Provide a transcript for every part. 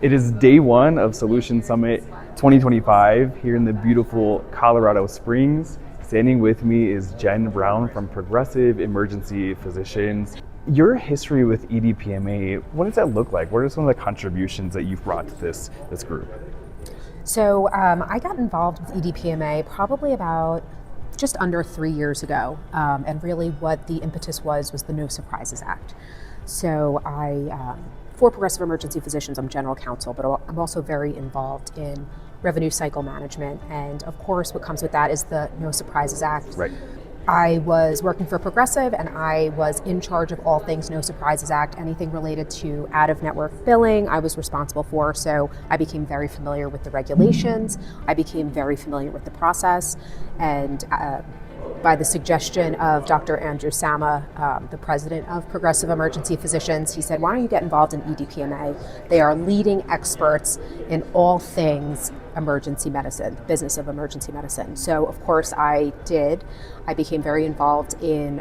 It is day one of Solution Summit 2025 here in the beautiful Colorado Springs. Standing with me is Jen Brown from Progressive Emergency Physicians. Your history with EDPMA, what does that look like? What are some of the contributions that you've brought to this group? So I got involved with EDPMA probably about just under 3 years ago. And really what the impetus was the No Surprises Act. So for Progressive Emergency Physicians, I'm general counsel, but I'm also very involved in revenue cycle management. And of course, what comes with that is the No Surprises Act. Right. I was working for Progressive and I was in charge of all things No Surprises Act, anything related to out-of-network billing I was responsible for. So I became very familiar with the regulations. I became very familiar with the process. And by the suggestion of Dr. Andrew Sama, the president of Progressive Emergency Physicians, he said, why don't you get involved in EDPMA? They are leading experts in all things emergency medicine, business of emergency medicine. So of course I did. I became very involved in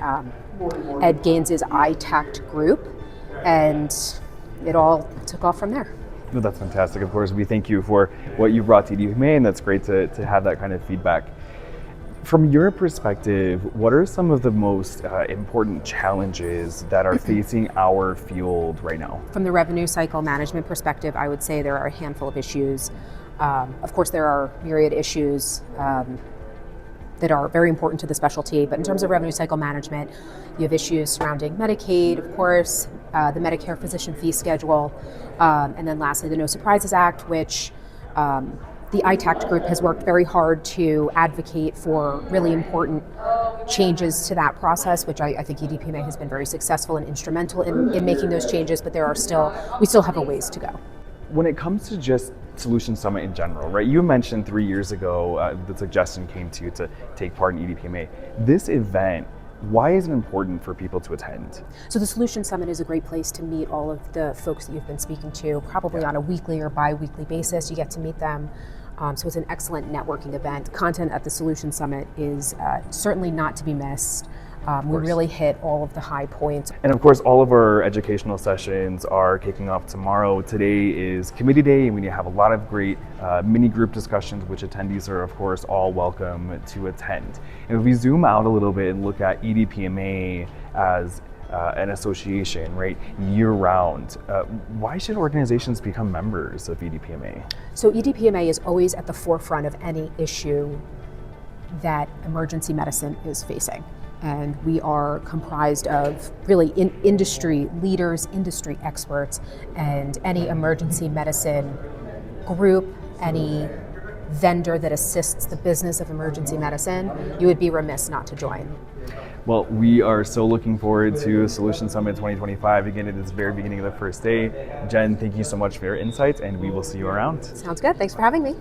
Ed Gaines's ITACT group, and it all took off from there. No, that's fantastic. Of course, we thank you for what you brought to EDPMA, and that's great to have that kind of feedback. From your perspective, what are some of the most important challenges that are facing our field right now? From the revenue cycle management perspective, I would say there are a handful of issues. Of course, there are myriad issues that are very important to the specialty, but in terms of revenue cycle management, you have issues surrounding Medicaid, of course, the Medicare physician fee schedule, and then lastly, the No Surprises Act, which the ITACT group has worked very hard to advocate for really important changes to that process, which I think EDPMA has been very successful and instrumental in making those changes, but we still have a ways to go. When it comes to just Solution Summit in general, right? You mentioned 3 years ago the suggestion came to you to take part in EDPMA. This event, why is it important for people to attend? So the Solution Summit is a great place to meet all of the folks that you've been speaking to, probably on a weekly or bi-weekly basis. You get to meet them. So it's an excellent networking event. Content at the Solution Summit is certainly not to be missed. We really hit all of the high points. And of course, all of our educational sessions are kicking off tomorrow. Today is committee day, and we have a lot of great mini group discussions, which attendees are, of course, all welcome to attend. And if we zoom out a little bit and look at EDPMA as an association, right, year-round, why should organizations become members of EDPMA? So EDPMA is always at the forefront of any issue that emergency medicine is facing. And we are comprised of really industry leaders, industry experts, and any emergency medicine group, any vendor that assists the business of emergency medicine, you would be remiss not to join. Well, we are so looking forward to Solution Summit 2025. Again, it is the very beginning of the first day. Jen, thank you so much for your insights, and we will see you around. Sounds good. Thanks for having me.